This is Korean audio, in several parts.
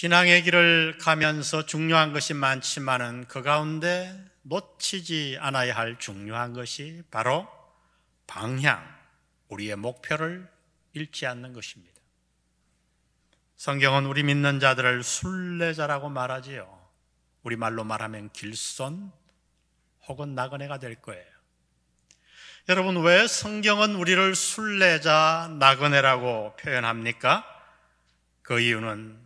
신앙의 길을 가면서 중요한 것이 많지만은 그 가운데 놓치지 않아야 할 중요한 것이 바로 방향, 우리의 목표를 잃지 않는 것입니다. 성경은 우리 믿는 자들을 순례자라고 말하지요. 우리말로 말하면 길손 혹은 나그네가 될 거예요. 여러분, 왜 성경은 우리를 순례자, 나그네라고 표현합니까? 그 이유는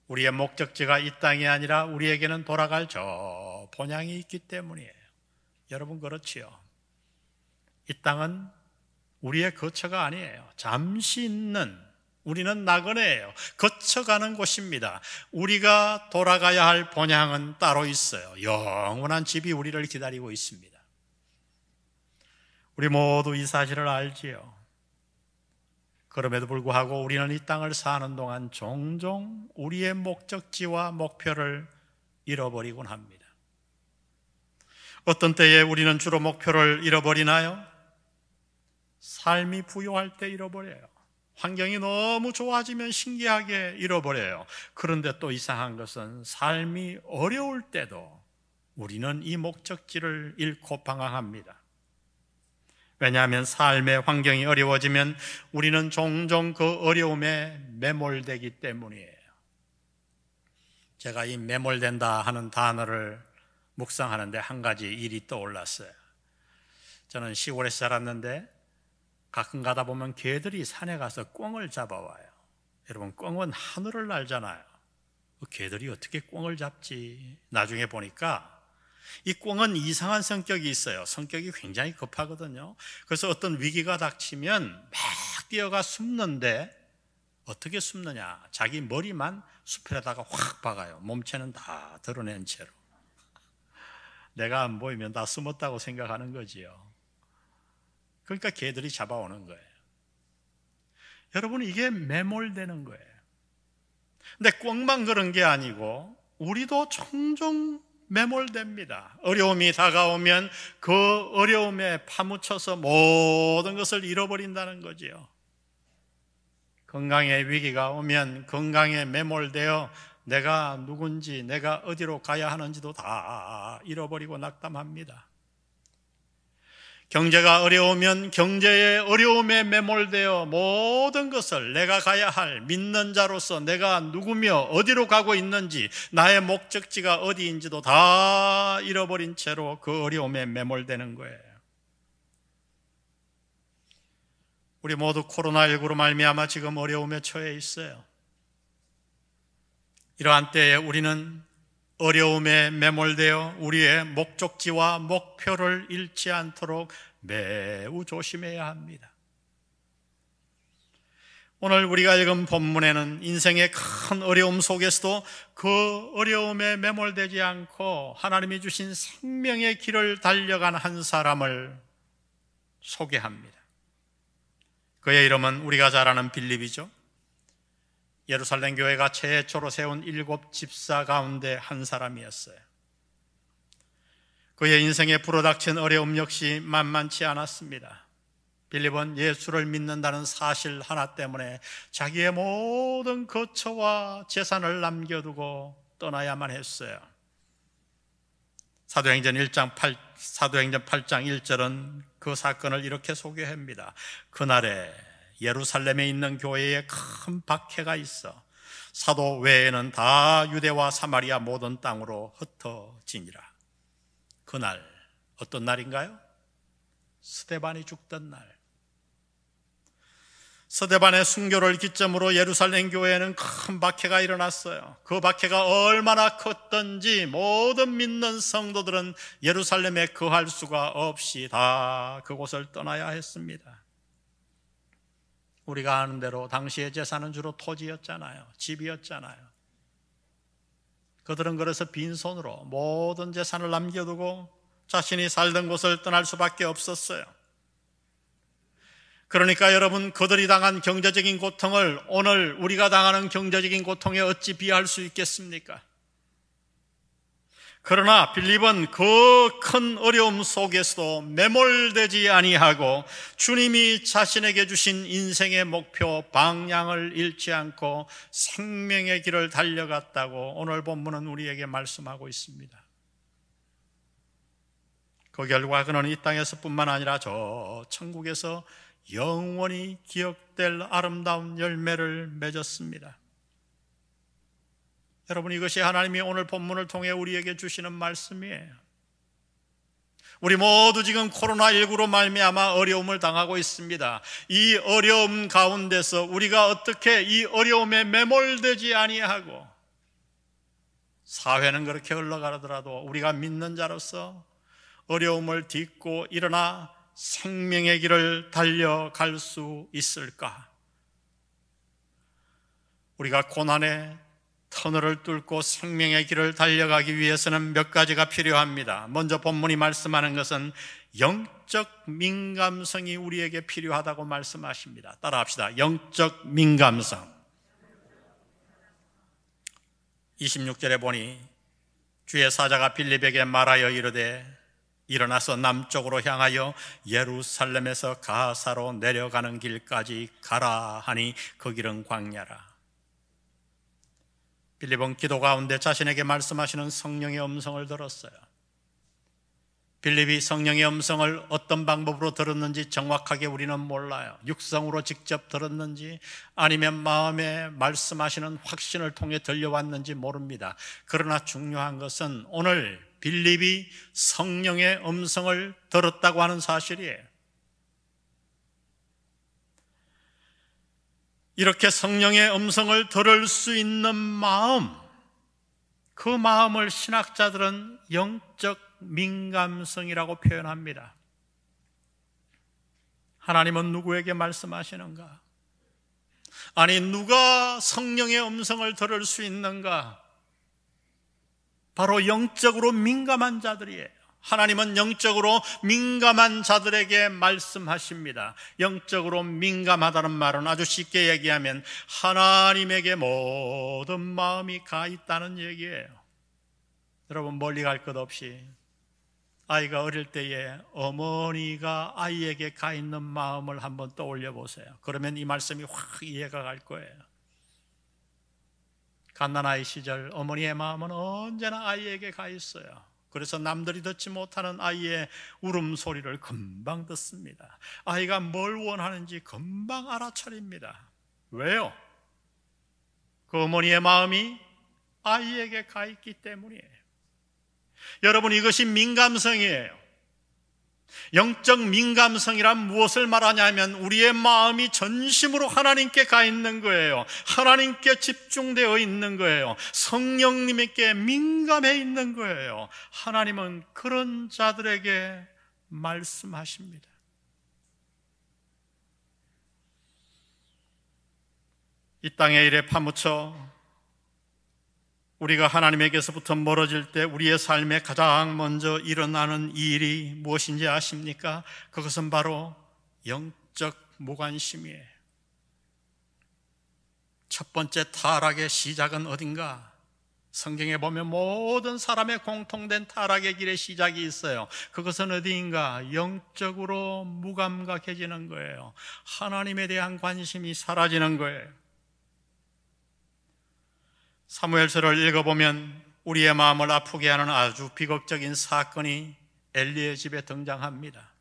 우리의 목적지가 이 땅이 아니라 우리에게는 돌아갈 저 본향이 있기 때문이에요. 여러분, 그렇지요? 이 땅은 우리의 거처가 아니에요. 잠시 있는, 우리는 나그네예요. 거쳐가는 곳입니다. 우리가 돌아가야 할 본향은 따로 있어요. 영원한 집이 우리를 기다리고 있습니다. 우리 모두 이 사실을 알지요. 그럼에도 불구하고 우리는 이 땅을 사는 동안 종종 우리의 목적지와 목표를 잃어버리곤 합니다. 어떤 때에 우리는 주로 목표를 잃어버리나요? 삶이 부유할 때 잃어버려요. 환경이 너무 좋아지면 신기하게 잃어버려요. 그런데 또 이상한 것은 삶이 어려울 때도 우리는 이 목적지를 잃고 방황합니다. 왜냐하면 삶의 환경이 어려워지면 우리는 종종 그 어려움에 매몰되기 때문이에요. 제가 이 매몰된다 하는 단어를 묵상하는데 한 가지 일이 떠올랐어요. 저는 시골에 살았는데 가끔 가다 보면 개들이 산에 가서 꿩을 잡아와요. 여러분, 꿩은 하늘을 날잖아요. 개들이 어떻게 꿩을 잡지? 나중에 보니까 이 꿩은 이상한 성격이 있어요. 성격이 굉장히 급하거든요. 그래서 어떤 위기가 닥치면 막 뛰어가 숨는데 어떻게 숨느냐? 자기 머리만 수풀에다가 확 박아요. 몸체는 다 드러낸 채로. 내가 안 보이면 다 숨었다고 생각하는 거지요. 그러니까 개들이 잡아오는 거예요. 여러분, 이게 매몰되는 거예요. 근데 꿩만 그런 게 아니고 우리도 종종 매몰됩니다. 어려움이 다가오면 그 어려움에 파묻혀서 모든 것을 잃어버린다는 거지요. 건강의 위기가 오면 건강에 매몰되어 내가 누군지, 내가 어디로 가야 하는지도 다 잃어버리고 낙담합니다. 경제가 어려우면 경제의 어려움에 매몰되어 모든 것을 내가 가야 할 믿는 자로서 내가 누구며 어디로 가고 있는지, 나의 목적지가 어디인지도 다 잃어버린 채로 그 어려움에 매몰되는 거예요. 우리 모두 코로나19로 말미암아 지금 어려움에 처해 있어요. 이러한 때에 우리는 어려움에 매몰되어 우리의 목적지와 목표를 잃지 않도록 매우 조심해야 합니다. 오늘 우리가 읽은 본문에는 인생의 큰 어려움 속에서도 그 어려움에 매몰되지 않고 하나님이 주신 생명의 길을 달려간 한 사람을 소개합니다. 그의 이름은 우리가 잘 아는 빌립이죠. 예루살렘 교회가 최초로 세운 7 집사 가운데 한 사람이었어요. 그의 인생에 불어닥친 어려움 역시 만만치 않았습니다. 빌립은 예수를 믿는다는 사실 하나 때문에 자기의 모든 거처와 재산을 남겨두고 떠나야만 했어요. 사도행전 8장 1절은 그 사건을 이렇게 소개합니다. 그날에 예루살렘에 있는 교회에 큰 박해가 있어 사도 외에는 다 유대와 사마리아 모든 땅으로 흩어지니라. 그날, 어떤 날인가요? 스데반이 죽던 날. 스데반의 순교를 기점으로 예루살렘 교회에는 큰 박해가 일어났어요. 그 박해가 얼마나 컸던지 모든 믿는 성도들은 예루살렘에 거할 수가 없이 다 그곳을 떠나야 했습니다. 우리가 아는 대로 당시의 재산은 주로 토지였잖아요. 집이었잖아요. 그들은 그래서 빈손으로 모든 재산을 남겨두고 자신이 살던 곳을 떠날 수밖에 없었어요. 그러니까 여러분, 그들이 당한 경제적인 고통을 오늘 우리가 당하는 경제적인 고통에 어찌 비할 수 있겠습니까? 그러나 빌립은 그 큰 어려움 속에서도 매몰되지 아니하고 주님이 자신에게 주신 인생의 목표 방향을 잃지 않고 생명의 길을 달려갔다고 오늘 본문은 우리에게 말씀하고 있습니다. 그 결과 그는 이 땅에서뿐만 아니라 저 천국에서 영원히 기억될 아름다운 열매를 맺었습니다. 여러분, 이것이 하나님이 오늘 본문을 통해 우리에게 주시는 말씀이에요. 우리 모두 지금 코로나19로 말미암아 어려움을 당하고 있습니다. 이 어려움 가운데서 우리가 어떻게 이 어려움에 매몰되지 아니하고, 사회는 그렇게 흘러가더라도 우리가 믿는 자로서 어려움을 딛고 일어나 생명의 길을 달려갈 수 있을까? 우리가 고난의 터널을 뚫고 생명의 길을 달려가기 위해서는 몇 가지가 필요합니다. 먼저 본문이 말씀하는 것은 영적 민감성이 우리에게 필요하다고 말씀하십니다. 따라합시다. 영적 민감성. 26절에 보니 주의 사자가 빌립에게 말하여 이르되 일어나서 남쪽으로 향하여 예루살렘에서 가사로 내려가는 길까지 가라 하니 그 길은 광야라. 빌립은 기도 가운데 자신에게 말씀하시는 성령의 음성을 들었어요. 빌립이 성령의 음성을 어떤 방법으로 들었는지 정확하게 우리는 몰라요. 육성으로 직접 들었는지 아니면 마음에 말씀하시는 확신을 통해 들려왔는지 모릅니다. 그러나 중요한 것은 오늘 빌립이 성령의 음성을 들었다고 하는 사실이에요. 이렇게 성령의 음성을 들을 수 있는 마음, 그 마음을 신학자들은 영적 민감성이라고 표현합니다. 하나님은 누구에게 말씀하시는가? 아니, 누가 성령의 음성을 들을 수 있는가? 바로 영적으로 민감한 자들이에요. 하나님은 영적으로 민감한 자들에게 말씀하십니다. 영적으로 민감하다는 말은 아주 쉽게 얘기하면 하나님에게 모든 마음이 가 있다는 얘기예요. 여러분, 멀리 갈 것 없이 아이가 어릴 때에 어머니가 아이에게 가 있는 마음을 한번 떠올려 보세요. 그러면 이 말씀이 확 이해가 갈 거예요. 갓난아이 시절 어머니의 마음은 언제나 아이에게 가 있어요. 그래서 남들이 듣지 못하는 아이의 울음소리를 금방 듣습니다. 아이가 뭘 원하는지 금방 알아차립니다. 왜요? 그 어머니의 마음이 아이에게 가 있기 때문이에요. 여러분, 이것이 민감성이에요. 영적 민감성이란 무엇을 말하냐면 우리의 마음이 전심으로 하나님께 가 있는 거예요. 하나님께 집중되어 있는 거예요. 성령님께 민감해 있는 거예요. 하나님은 그런 자들에게 말씀하십니다. 이 땅의 일에 파묻혀 우리가 하나님에게서부터 멀어질 때 우리의 삶에 가장 먼저 일어나는 이 일이 무엇인지 아십니까? 그것은 바로 영적 무관심이에요. 첫 번째 타락의 시작은 어딘가? 성경에 보면 모든 사람의 공통된 타락의 길의 시작이 있어요. 그것은 어디인가? 영적으로 무감각해지는 거예요. 하나님에 대한 관심이 사라지는 거예요. 사무엘서를 읽어보면 우리의 마음을 아프게 하는 아주 비극적인 사건이 엘리의 집에 등장합니다.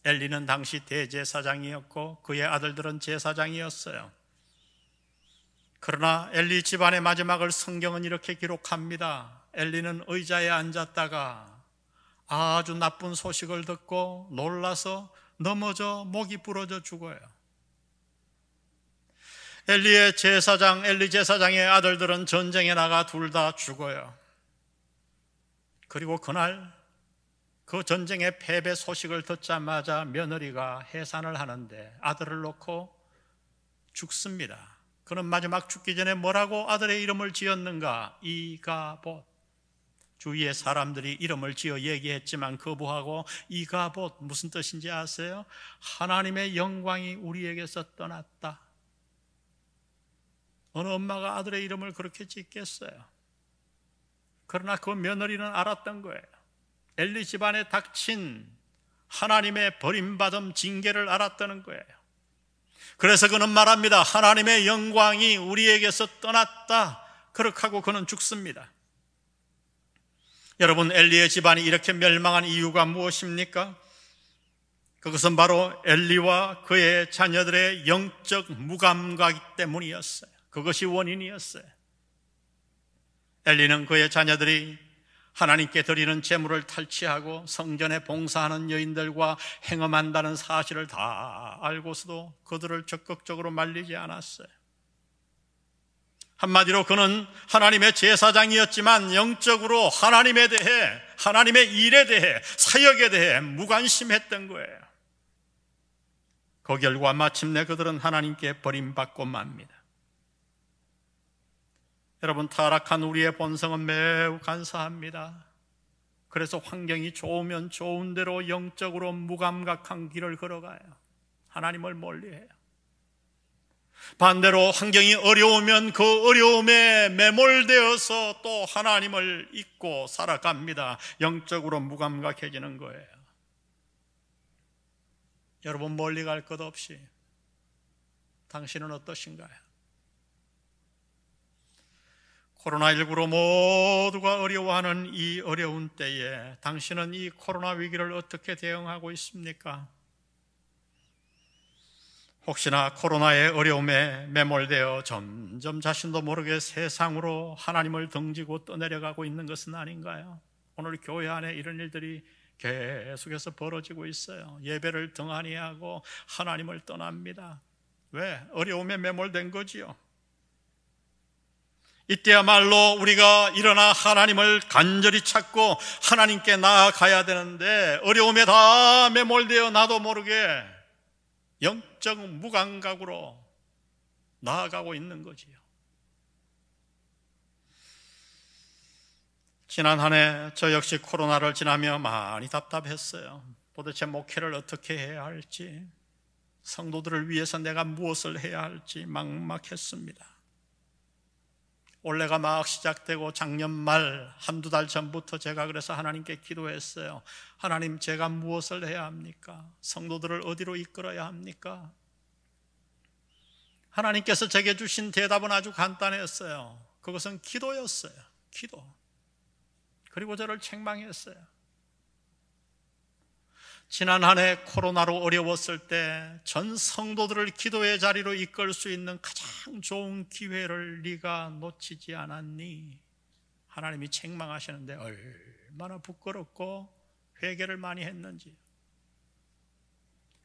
엘리는 당시 대제사장이었고 그의 아들들은 제사장이었어요. 그러나 엘리 집안의 마지막을 성경은 이렇게 기록합니다. 엘리는 의자에 앉았다가 아주 나쁜 소식을 듣고 놀라서 넘어져 목이 부러져 죽어요. 엘리 제사장의 아들들은 전쟁에 나가 둘 다 죽어요. 그리고 그날 그 전쟁의 패배 소식을 듣자마자 며느리가 해산을 하는데 아들을 놓고 죽습니다. 그는 마지막 죽기 전에 뭐라고 아들의 이름을 지었는가? 이가봇. 주위의 사람들이 이름을 지어 얘기했지만 거부하고 이가봇 무슨 뜻인지 아세요? 하나님의 영광이 우리에게서 떠났다. 어느 엄마가 아들의 이름을 그렇게 짓겠어요? 그러나 그 며느리는 알았던 거예요. 엘리 집안에 닥친 하나님의 버림받음 징계를 알았다는 거예요. 그래서 그는 말합니다. 하나님의 영광이 우리에게서 떠났다. 그렇게 하고 그는 죽습니다. 여러분, 엘리의 집안이 이렇게 멸망한 이유가 무엇입니까? 그것은 바로 엘리와 그의 자녀들의 영적 무감각 때문이었어요. 그것이 원인이었어요. 엘리는 그의 자녀들이 하나님께 드리는 제물을 탈취하고 성전에 봉사하는 여인들과 행음한다는 사실을 다 알고서도 그들을 적극적으로 말리지 않았어요. 한마디로 그는 하나님의 제사장이었지만 영적으로 하나님에 대해, 하나님의 일에 대해, 사역에 대해 무관심했던 거예요. 그 결과 마침내 그들은 하나님께 버림받고 맙니다. 여러분, 타락한 우리의 본성은 매우 간사합니다. 그래서 환경이 좋으면 좋은 대로 영적으로 무감각한 길을 걸어가요. 하나님을 멀리해요. 반대로 환경이 어려우면 그 어려움에 매몰되어서 또 하나님을 잊고 살아갑니다. 영적으로 무감각해지는 거예요. 여러분, 멀리 갈 것 없이 당신은 어떠신가요? 코로나19로 모두가 어려워하는 이 어려운 때에 당신은 이 코로나 위기를 어떻게 대응하고 있습니까? 혹시나 코로나의 어려움에 매몰되어 점점 자신도 모르게 세상으로 하나님을 등지고 떠내려가고 있는 것은 아닌가요? 오늘 교회 안에 이런 일들이 계속해서 벌어지고 있어요. 예배를 등한히 하고 하나님을 떠납니다. 왜? 어려움에 매몰된 거지요. 이때야말로 우리가 일어나 하나님을 간절히 찾고 하나님께 나아가야 되는데 어려움에 다 매몰되어 나도 모르게 영적 무감각으로 나아가고 있는 거지요. 지난 한 해 저 역시 코로나를 지나며 많이 답답했어요. 도대체 목회를 어떻게 해야 할지, 성도들을 위해서 내가 무엇을 해야 할지 막막했습니다. 올해가 막 시작되고 작년 말 한두 달 전부터 제가 그래서 하나님께 기도했어요. 하나님, 제가 무엇을 해야 합니까? 성도들을 어디로 이끌어야 합니까? 하나님께서 제게 주신 대답은 아주 간단했어요. 그것은 기도였어요. 기도. 그리고 저를 책망했어요. 지난 한 해 코로나로 어려웠을 때 전 성도들을 기도의 자리로 이끌 수 있는 가장 좋은 기회를 네가 놓치지 않았니? 하나님이 책망하시는데 얼마나 부끄럽고 회개를 많이 했는지.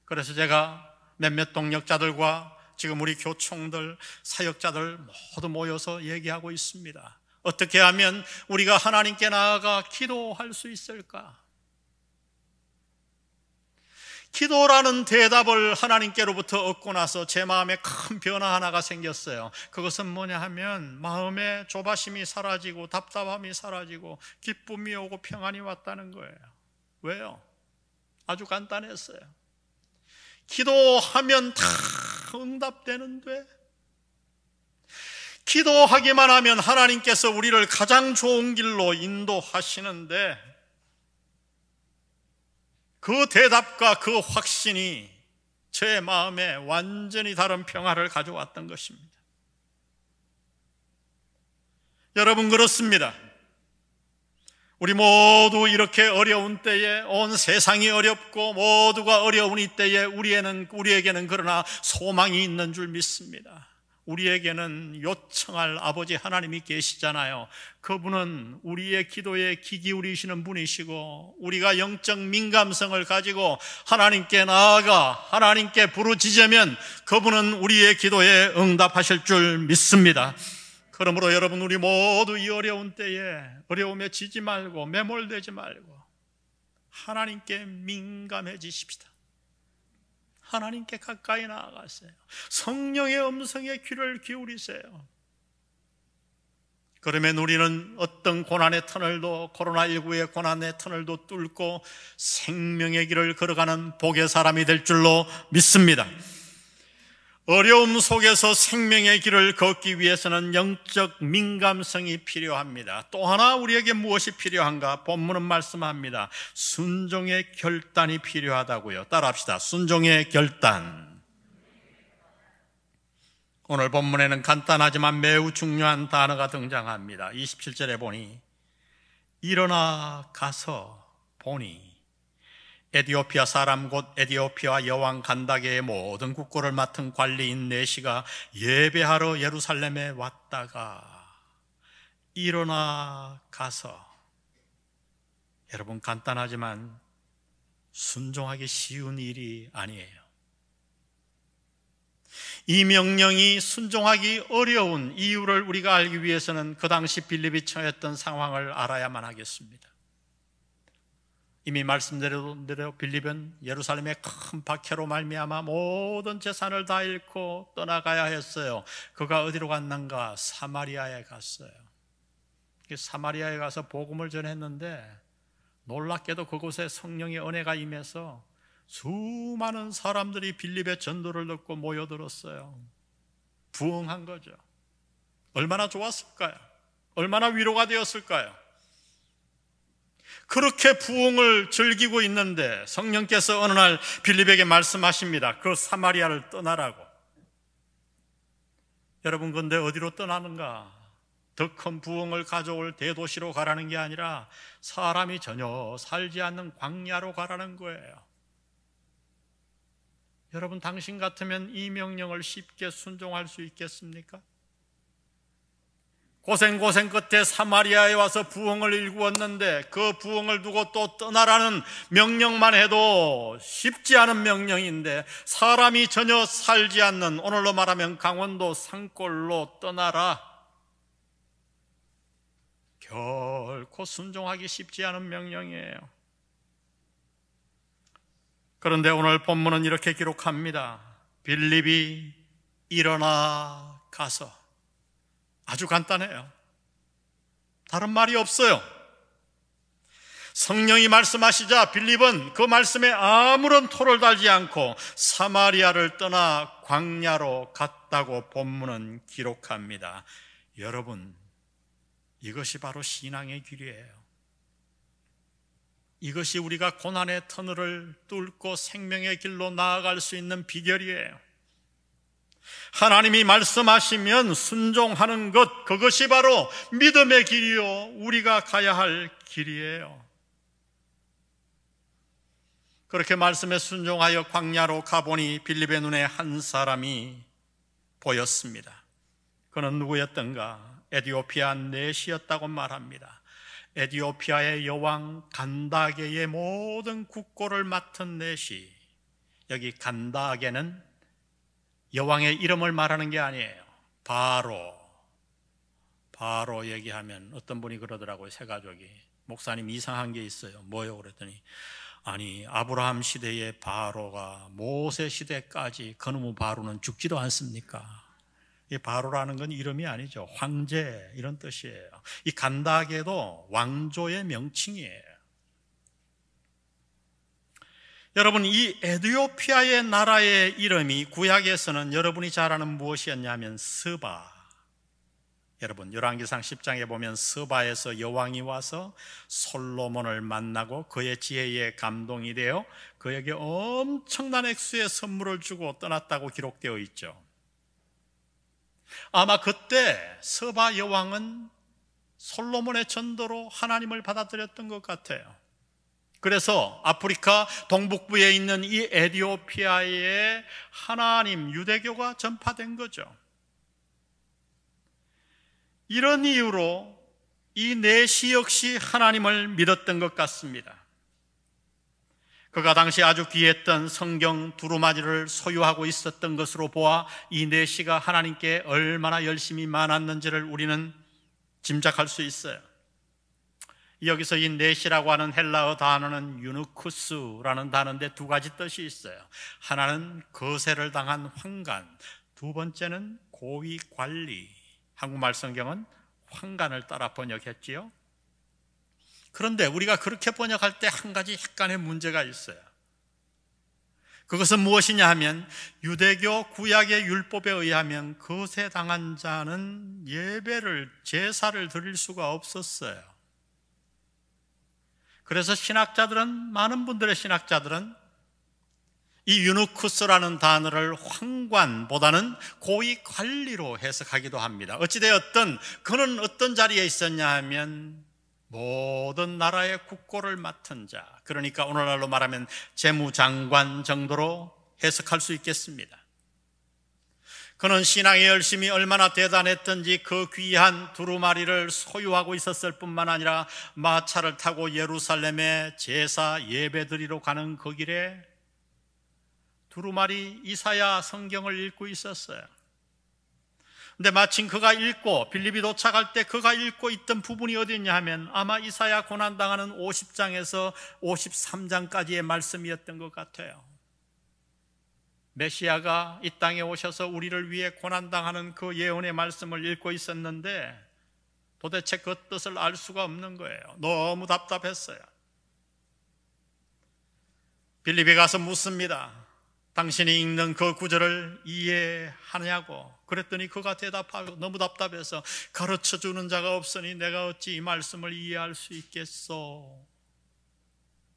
그래서 제가 몇몇 동역자들과 지금 우리 교총들, 사역자들 모두 모여서 얘기하고 있습니다. 어떻게 하면 우리가 하나님께 나아가 기도할 수 있을까? 기도라는 대답을 하나님께로부터 얻고 나서 제 마음에 큰 변화 하나가 생겼어요. 그것은 뭐냐 하면 마음의 조바심이 사라지고 답답함이 사라지고 기쁨이 오고 평안이 왔다는 거예요. 왜요? 아주 간단했어요. 기도하면 다 응답되는데, 기도하기만 하면 하나님께서 우리를 가장 좋은 길로 인도하시는데, 그 대답과 그 확신이 제 마음에 완전히 다른 평화를 가져왔던 것입니다. 여러분, 그렇습니다. 우리 모두 이렇게 어려운 때에, 온 세상이 어렵고 모두가 어려운 이때에 우리에게는 그러나 소망이 있는 줄 믿습니다. 우리에게는 요청할 아버지 하나님이 계시잖아요. 그분은 우리의 기도에 귀 기울이시는 분이시고, 우리가 영적 민감성을 가지고 하나님께 나아가 하나님께 부르짖으면 그분은 우리의 기도에 응답하실 줄 믿습니다. 그러므로 여러분, 우리 모두 이 어려운 때에 어려움에 지지 말고 매몰되지 말고 하나님께 민감해지십시다. 하나님께 가까이 나아가세요. 성령의 음성에 귀를 기울이세요. 그러면 우리는 어떤 고난의 터널도, 코로나19의 고난의 터널도 뚫고 생명의 길을 걸어가는 복의 사람이 될 줄로 믿습니다. 어려움 속에서 생명의 길을 걷기 위해서는 영적 민감성이 필요합니다. 또 하나 우리에게 무엇이 필요한가? 본문은 말씀합니다. 순종의 결단이 필요하다고요. 따라합시다. 순종의 결단. 오늘 본문에는 간단하지만 매우 중요한 단어가 등장합니다. 27절에 보니 일어나 가서 보니 에디오피아 사람 곧 에디오피아 여왕 간다게의 모든 국고를 맡은 관리인 내시가 예배하러 예루살렘에 왔다가 일어나 가서, 여러분 간단하지만 순종하기 쉬운 일이 아니에요. 이 명령이 순종하기 어려운 이유를 우리가 알기 위해서는 그 당시 빌립이 처했던 상황을 알아야만 하겠습니다. 이미 말씀드린 대로 빌립은 예루살렘의 큰 박해로 말미암아 모든 재산을 다 잃고 떠나가야 했어요. 그가 어디로 갔는가? 사마리아에 갔어요. 사마리아에 가서 복음을 전했는데 놀랍게도 그곳에 성령의 은혜가 임해서 수많은 사람들이 빌립의 전도를 듣고 모여들었어요. 부흥한 거죠. 얼마나 좋았을까요? 얼마나 위로가 되었을까요? 그렇게 부흥을 즐기고 있는데 성령께서 어느 날 빌립에게 말씀하십니다. 그 사마리아를 떠나라고. 여러분, 근데 어디로 떠나는가? 더 큰 부흥을 가져올 대도시로 가라는 게 아니라 사람이 전혀 살지 않는 광야로 가라는 거예요. 여러분, 당신 같으면 이 명령을 쉽게 순종할 수 있겠습니까? 고생 끝에 사마리아에 와서 부흥을 일구었는데 그 부흥을 두고 또 떠나라는 명령만 해도 쉽지 않은 명령인데, 사람이 전혀 살지 않는, 오늘로 말하면 강원도 산골로 떠나라, 결코 순종하기 쉽지 않은 명령이에요. 그런데 오늘 본문은 이렇게 기록합니다. 빌립이 일어나 가서. 아주 간단해요. 다른 말이 없어요. 성령이 말씀하시자 빌립은 그 말씀에 아무런 토를 달지 않고 사마리아를 떠나 광야로 갔다고 본문은 기록합니다. 여러분, 이것이 바로 신앙의 길이에요. 이것이 우리가 고난의 터널을 뚫고 생명의 길로 나아갈 수 있는 비결이에요. 하나님이 말씀하시면 순종하는 것, 그것이 바로 믿음의 길이요, 우리가 가야 할 길이에요. 그렇게 말씀에 순종하여 광야로 가보니 빌립의 눈에 한 사람이 보였습니다. 그는 누구였던가? 에디오피아 내시였다고 말합니다. 에디오피아의 여왕 간다게의 모든 국고를 맡은 내시. 여기 간다게는 여왕의 이름을 말하는 게 아니에요. 바로 얘기하면 어떤 분이 그러더라고요. 세 가족이. 목사님, 이상한 게 있어요. 뭐요? 그랬더니 아니, 아브라함 시대의 바로가 모세 시대까지 그놈의 바로는 죽지도 않습니까? 이 바로라는 건 이름이 아니죠. 황제, 이런 뜻이에요. 이 간다게도 왕조의 명칭이에요. 여러분, 이 에디오피아의 나라의 이름이 구약에서는 여러분이 잘 아는 무엇이었냐면 스바. 여러분, 열왕기상 10장에 보면 스바에서 여왕이 와서 솔로몬을 만나고 그의 지혜에 감동이 되어 그에게 엄청난 액수의 선물을 주고 떠났다고 기록되어 있죠. 아마 그때 스바 여왕은 솔로몬의 전도로 하나님을 받아들였던 것 같아요. 그래서 아프리카 동북부에 있는 이 에디오피아에 하나님 유대교가 전파된 거죠. 이런 이유로 이 내시 역시 하나님을 믿었던 것 같습니다. 그가 당시 아주 귀했던 성경 두루마리를 소유하고 있었던 것으로 보아 이 내시가 하나님께 얼마나 열심히 많았는지를 우리는 짐작할 수 있어요. 여기서 이 내시라고 하는 헬라어 단어는 유누쿠스라는 단어인데 두 가지 뜻이 있어요. 하나는 거세를 당한 환관, 두 번째는 고위 관리. 한국말 성경은 환관을 따라 번역했지요. 그런데 우리가 그렇게 번역할 때 한 가지 약간의 문제가 있어요. 그것은 무엇이냐 하면 유대교 구약의 율법에 의하면 거세 당한 자는 제사를 드릴 수가 없었어요. 그래서 많은 분들의 신학자들은 이 유누쿠스라는 단어를 황관보다는 고위 관리로 해석하기도 합니다. 어찌되었든 그는 어떤 자리에 있었냐 하면 모든 나라의 국고를 맡은 자, 그러니까 오늘날로 말하면 재무장관 정도로 해석할 수 있겠습니다. 그는 신앙의 열심이 얼마나 대단했던지 그 귀한 두루마리를 소유하고 있었을 뿐만 아니라 마차를 타고 예루살렘에 제사 예배드리러 가는 그 길에 두루마리 이사야 성경을 읽고 있었어요. 근데 마침 빌립이 도착할 때 그가 읽고 있던 부분이 어디였냐 하면 아마 이사야 고난당하는 50장에서 53장까지의 말씀이었던 것 같아요. 메시아가 이 땅에 오셔서 우리를 위해 고난당하는 그 예언의 말씀을 읽고 있었는데 도대체 그 뜻을 알 수가 없는 거예요. 너무 답답했어요. 빌립이 가서 묻습니다. 당신이 읽는 그 구절을 이해하냐고. 그랬더니 그가 대답하고 너무 답답해서 가르쳐주는 자가 없으니 내가 어찌 이 말씀을 이해할 수 있겠소.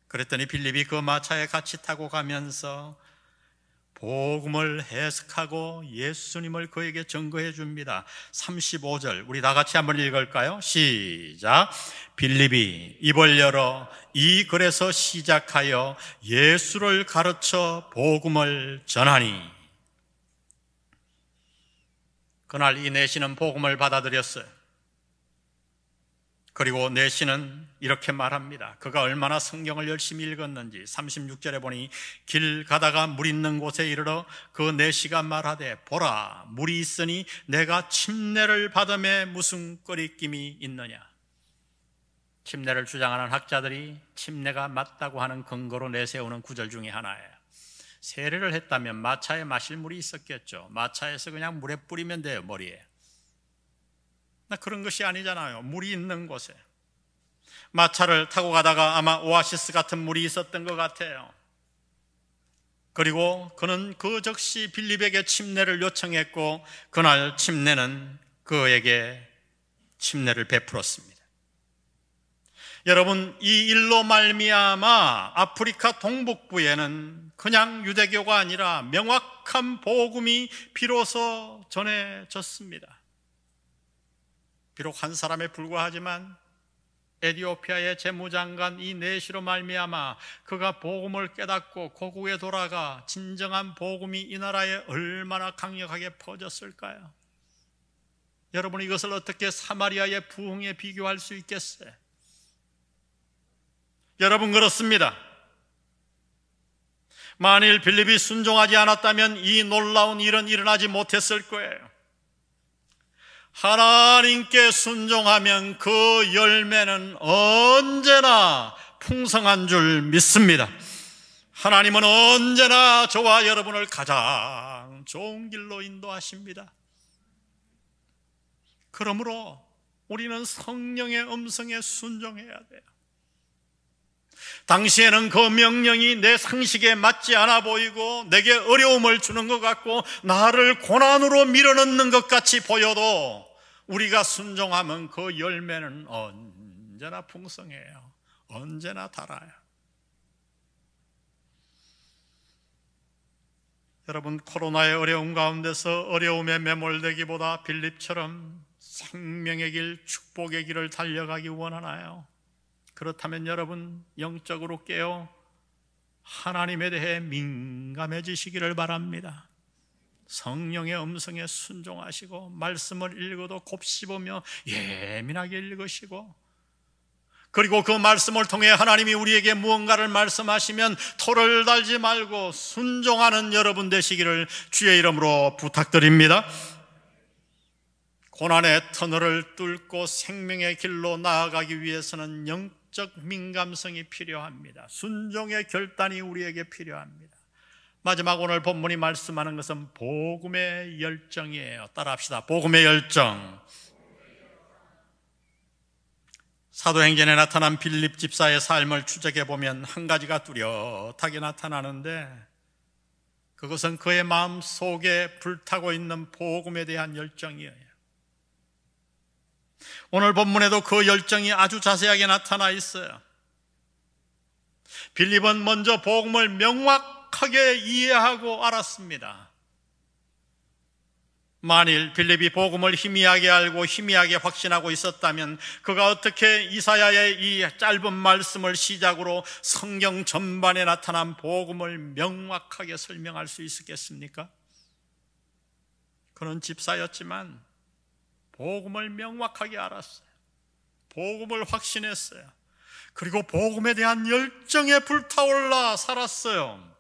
그랬더니 빌립이 그 마차에 같이 타고 가면서 복음을 해석하고 예수님을 그에게 증거해 줍니다. 35절 우리 다 같이 한번 읽을까요? 시작. 빌립이 입을 열어 이 글에서 시작하여 예수를 가르쳐 복음을 전하니. 그날 이 내시는 복음을 받아들였어요. 그리고 내시는 이렇게 말합니다. 그가 얼마나 성경을 열심히 읽었는지 36절에 보니 길 가다가 물 있는 곳에 이르러 그 내시가 말하되 보라 물이 있으니 내가 침례를 받음에 무슨 꺼리낌이 있느냐. 침례를 주장하는 학자들이 침례가 맞다고 하는 근거로 내세우는 구절 중에 하나예요. 세례를 했다면 마차에 마실 물이 있었겠죠. 마차에서 그냥 물에 뿌리면 돼요, 머리에. 그런 것이 아니잖아요. 물이 있는 곳에 마차를 타고 가다가 아마 오아시스 같은 물이 있었던 것 같아요. 그리고 그는 그 즉시 빌립에게 침례를 요청했고 그날 침례는 그에게 침례를 베풀었습니다. 여러분, 이 일로 말미암아 아프리카 동북부에는 그냥 유대교가 아니라 명확한 복음이 비로소 전해졌습니다. 비록 한 사람에 불과하지만 에티오피아의 재무장관 이 내시로 말미암아 그가 복음을 깨닫고 고국에 돌아가 진정한 복음이 이 나라에 얼마나 강력하게 퍼졌을까요? 여러분, 이것을 어떻게 사마리아의 부흥에 비교할 수 있겠어요? 여러분, 그렇습니다. 만일 빌립이 순종하지 않았다면 이 놀라운 일은 일어나지 못했을 거예요. 하나님께 순종하면 그 열매는 언제나 풍성한 줄 믿습니다. 하나님은 언제나 저와 여러분을 가장 좋은 길로 인도하십니다. 그러므로 우리는 성령의 음성에 순종해야 돼요. 당시에는 그 명령이 내 상식에 맞지 않아 보이고 내게 어려움을 주는 것 같고 나를 고난으로 밀어넣는 것 같이 보여도 우리가 순종하면 그 열매는 언제나 풍성해요. 언제나 달아요. 여러분, 코로나의 어려움 가운데서 어려움에 매몰되기보다 빌립처럼 생명의 길, 축복의 길을 달려가기 원하나요? 그렇다면 여러분, 영적으로 깨어 하나님에 대해 민감해지시기를 바랍니다. 성령의 음성에 순종하시고 말씀을 읽어도 곱씹으며 예민하게 읽으시고, 그리고 그 말씀을 통해 하나님이 우리에게 무언가를 말씀하시면 토를 달지 말고 순종하는 여러분 되시기를 주의 이름으로 부탁드립니다. 고난의 터널을 뚫고 생명의 길로 나아가기 위해서는 영적 민감성이 필요합니다. 순종의 결단이 우리에게 필요합니다. 마지막 오늘 본문이 말씀하는 것은 복음의 열정이에요. 따라합시다. 복음의 열정. 사도행전에 나타난 빌립 집사의 삶을 추적해 보면 한 가지가 뚜렷하게 나타나는데 그것은 그의 마음 속에 불타고 있는 복음에 대한 열정이에요. 오늘 본문에도 그 열정이 아주 자세하게 나타나 있어요. 빌립은 먼저 복음을 명확하게 이해하고 알았습니다. 만일 빌립이 복음을 희미하게 알고 희미하게 확신하고 있었다면 그가 어떻게 이사야의 이 짧은 말씀을 시작으로 성경 전반에 나타난 복음을 명확하게 설명할 수 있었겠습니까? 그는 집사였지만 복음을 명확하게 알았어요. 복음을 확신했어요. 그리고 복음에 대한 열정에 불타올라 살았어요.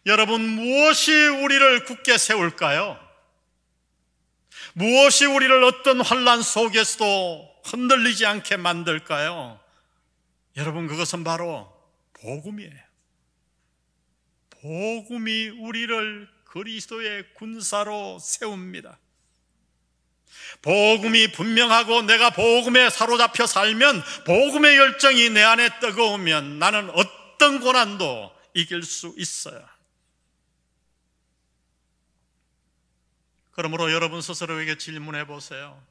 여러분, 무엇이 우리를 굳게 세울까요? 무엇이 우리를 어떤 환난 속에서도 흔들리지 않게 만들까요? 여러분, 그것은 바로 복음이에요. 복음이 우리를 그리스도의 군사로 세웁니다. 복음이 분명하고 내가 복음에 사로잡혀 살면, 복음의 열정이 내 안에 뜨거우면 나는 어떤 고난도 이길 수 있어요. 그러므로 여러분 스스로에게 질문해 보세요.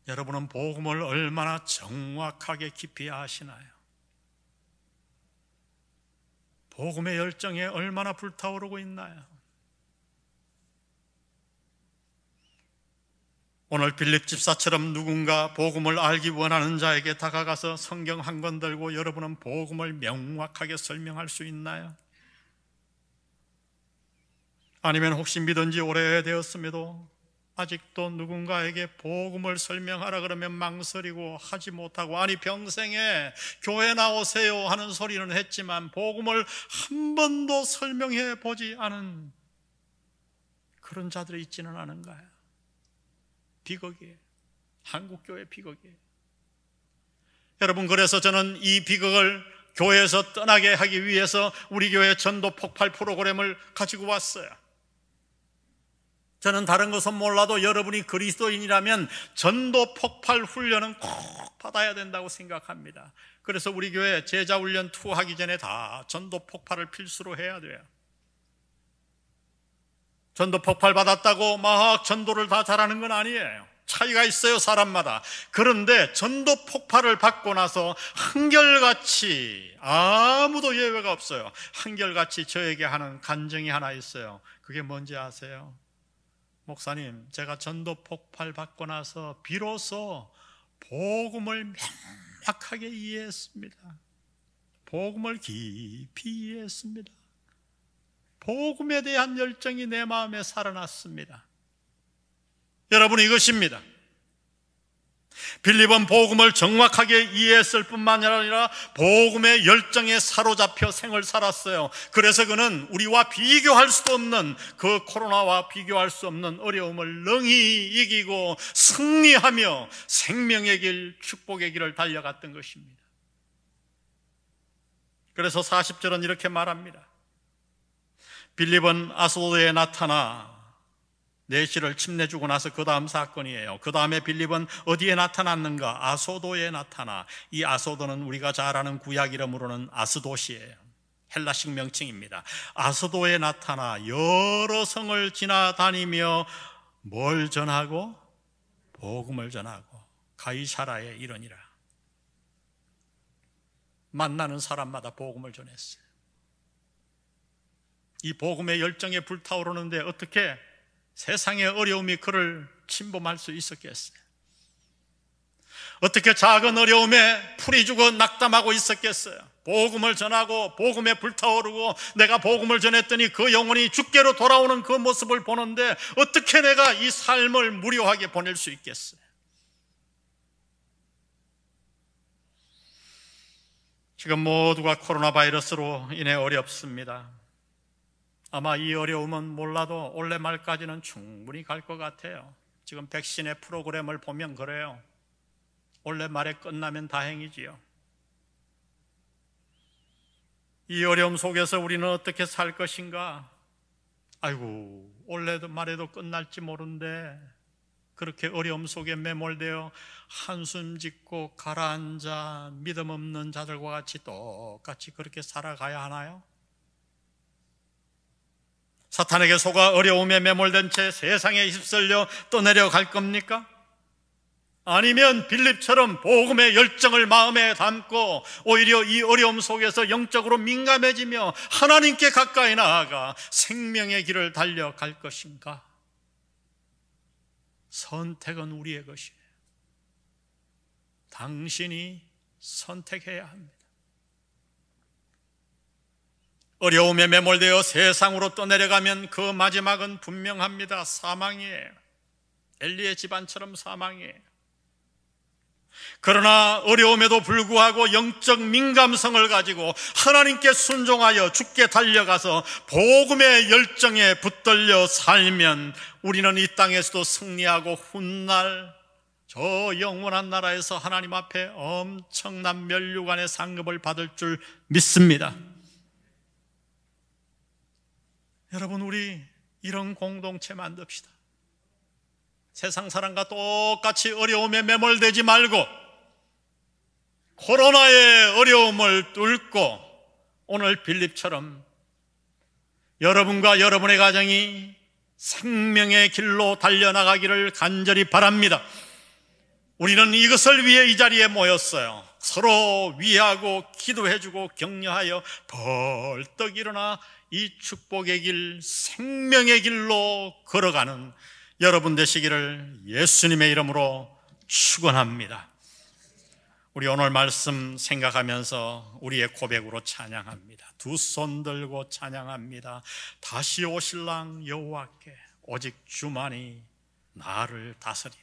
여러분은 복음을 얼마나 정확하게 깊이 아시나요? 복음의 열정에 얼마나 불타오르고 있나요? 오늘 빌립 집사처럼 누군가 복음을 알기 원하는 자에게 다가가서 성경 한 권 들고 여러분은 복음을 명확하게 설명할 수 있나요? 아니면 혹시 믿은 지 오래되었음에도 아직도 누군가에게 복음을 설명하라 그러면 망설이고 하지 못하고, 아니 평생에 교회 나오세요 하는 소리는 했지만 복음을 한 번도 설명해 보지 않은 그런 자들이 있지는 않은가요? 비극이에요. 한국교회 비극이에요. 여러분, 그래서 저는 이 비극을 교회에서 떠나게 하기 위해서 우리 교회 전도 폭발 프로그램을 가지고 왔어요. 저는 다른 것은 몰라도 여러분이 그리스도인이라면 전도 폭발 훈련은 꼭 받아야 된다고 생각합니다. 그래서 우리 교회 제자 훈련 2 하기 전에 다 전도 폭발을 필수로 해야 돼요. 전도 폭발 받았다고 막 전도를 다 잘하는 건 아니에요. 차이가 있어요, 사람마다. 그런데 전도 폭발을 받고 나서 한결같이, 아무도 예외가 없어요, 한결같이 저에게 하는 간증이 하나 있어요. 그게 뭔지 아세요? 목사님, 제가 전도 폭발 받고 나서 비로소 복음을 명확하게 이해했습니다. 복음을 깊이 이해했습니다. 복음에 대한 열정이 내 마음에 살아났습니다. 여러분, 이것입니다. 빌립은 복음을 정확하게 이해했을 뿐만 아니라 복음의 열정에 사로잡혀 생을 살았어요. 그래서 그는 우리와 비교할 수도 없는, 그 코로나와 비교할 수 없는 어려움을 능히 이기고 승리하며 생명의 길, 축복의 길을 달려갔던 것입니다. 그래서 40절은 이렇게 말합니다. 빌립은 아소도에 나타나 내시를 침내주고 나서 그 다음 사건이에요. 그 다음에 빌립은 어디에 나타났는가? 아소도에 나타나. 이 아소도는 우리가 잘 아는 구약 이름으로는 아스도시예요. 헬라식 명칭입니다. 아소도에 나타나 여러 성을 지나다니며 뭘 전하고? 복음을 전하고 가이사라에 이르니라. 만나는 사람마다 복음을 전했어요. 이 복음의 열정에 불타오르는데 어떻게 세상의 어려움이 그를 침범할 수 있었겠어요? 어떻게 작은 어려움에 풀이 죽어 낙담하고 있었겠어요? 복음을 전하고 복음에 불타오르고 내가 복음을 전했더니 그 영혼이 주께로 돌아오는 그 모습을 보는데 어떻게 내가 이 삶을 무료하게 보낼 수 있겠어요? 지금 모두가 코로나 바이러스로 인해 어렵습니다. 아마 이 어려움은 몰라도 올해 말까지는 충분히 갈 것 같아요. 지금 백신의 프로그램을 보면 그래요. 올해 말에 끝나면 다행이지요. 이 어려움 속에서 우리는 어떻게 살 것인가? 아이고, 올해 말에도 끝날지 모른대. 그렇게 어려움 속에 매몰되어 한숨 짓고 가라앉아 믿음 없는 자들과 같이 똑같이 그렇게 살아가야 하나요? 사탄에게 속아 어려움에 매몰된 채 세상에 휩쓸려 떠내려갈 겁니까? 아니면 빌립처럼 복음의 열정을 마음에 담고 오히려 이 어려움 속에서 영적으로 민감해지며 하나님께 가까이 나아가 생명의 길을 달려갈 것인가? 선택은 우리의 것이에요. 당신이 선택해야 합니다. 어려움에 매몰되어 세상으로 떠내려가면 그 마지막은 분명합니다. 사망이에요. 엘리의 집안처럼 사망이에요. 그러나 어려움에도 불구하고 영적 민감성을 가지고 하나님께 순종하여 주께 달려가서 복음의 열정에 붙들려 살면 우리는 이 땅에서도 승리하고 훗날 저 영원한 나라에서 하나님 앞에 엄청난 면류관의 상급을 받을 줄 믿습니다. 여러분, 우리 이런 공동체 만듭시다. 세상 사람과 똑같이 어려움에 매몰되지 말고 코로나의 어려움을 뚫고 오늘 빌립처럼 여러분과 여러분의 가정이 생명의 길로 달려나가기를 간절히 바랍니다. 우리는 이것을 위해 이 자리에 모였어요. 서로 위하고 기도해주고 격려하여 벌떡 일어나 이 축복의 길, 생명의 길로 걸어가는 여러분 되시기를 예수님의 이름으로 축원합니다. 우리 오늘 말씀 생각하면서 우리의 고백으로 찬양합니다. 두 손 들고 찬양합니다. 다시 오실랑 여호와께 오직 주만이 나를 다스리네.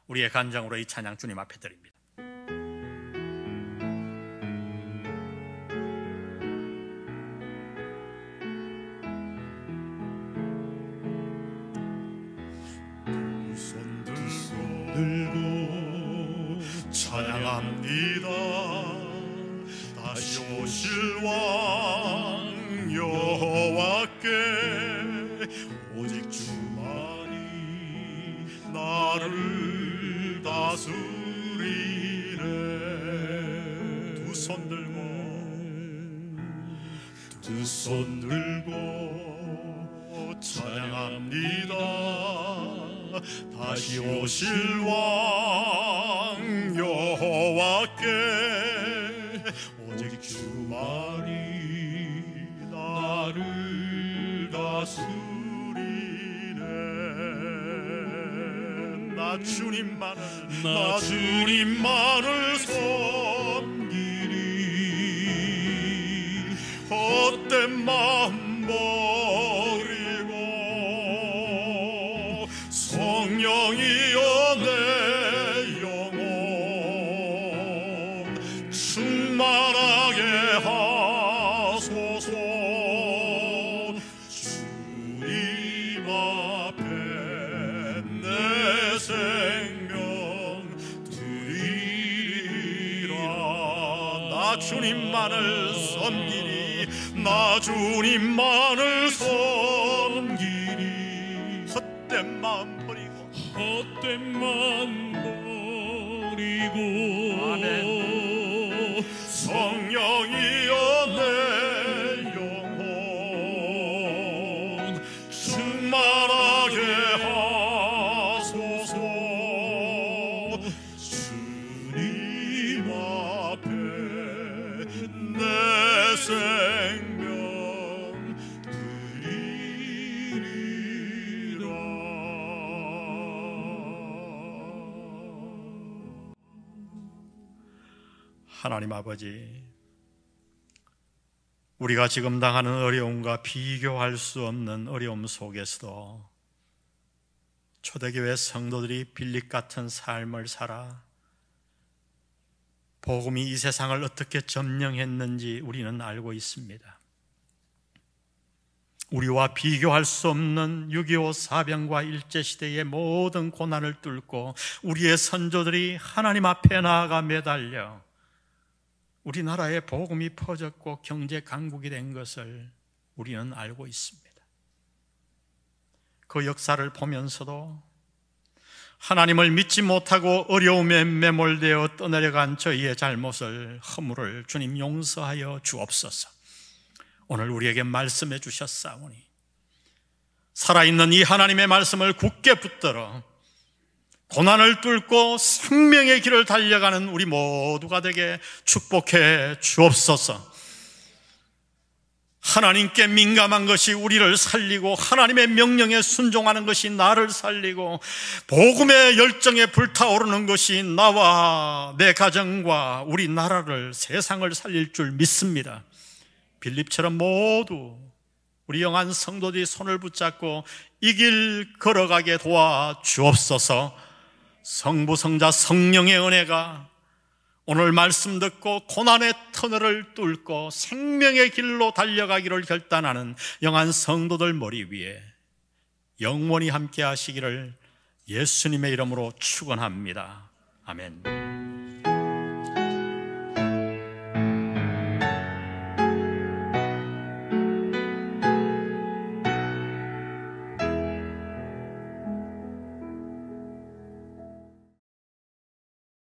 우리의 간증으로 이 찬양 주님 앞에 드립니다. 찬양합니다. 다시 오실 왕 여호와께 오직 주만이 나를 다스리네. 두 손 들고 찬양합니다. 다시 오실 왕 여호와께 오직 주만이 나를 다스리네. 나 주님만을 섬기리. 헛된 마음 버리고 성령이여 내 영혼 충만하게 하소서. 주님 앞에 내 생명 드리리라. 나 주님만을 섬기리. 나 주님만을 섬기리. 헛된 마음 버리고 아멘. 성령이여 내 영혼 충만하게 하소서. 주님 앞에 내 생명 드리리라. 하나님 아버지, 우리가 지금 당하는 어려움과 비교할 수 없는 어려움 속에서도 초대교회 성도들이 빌립 같은 삶을 살아 복음이 이 세상을 어떻게 점령했는지 우리는 알고 있습니다. 우리와 비교할 수 없는 6.25 사병과 일제시대의 모든 고난을 뚫고 우리의 선조들이 하나님 앞에 나아가 매달려 우리나라에 복음이 퍼졌고 경제 강국이 된 것을 우리는 알고 있습니다. 그 역사를 보면서도 하나님을 믿지 못하고 어려움에 매몰되어 떠내려간 저희의 잘못을, 허물을 주님 용서하여 주옵소서. 오늘 우리에게 말씀해 주셨사오니 살아있는 이 하나님의 말씀을 굳게 붙들어 고난을 뚫고 생명의 길을 달려가는 우리 모두가 되게 축복해 주옵소서. 하나님께 민감한 것이 우리를 살리고 하나님의 명령에 순종하는 것이 나를 살리고 복음의 열정에 불타오르는 것이 나와 내 가정과 우리 나라를, 세상을 살릴 줄 믿습니다. 빌립처럼 모두 우리 영한 성도들이 손을 붙잡고 이 길 걸어가게 도와 주옵소서. 성부, 성자, 성령의 은혜가 오늘 말씀 듣고 고난의 터널을 뚫고 생명의 길로 달려가기를 결단하는 영한 성도들 머리 위에 영원히 함께 하시기를 예수님의 이름으로 축원합니다. 아멘.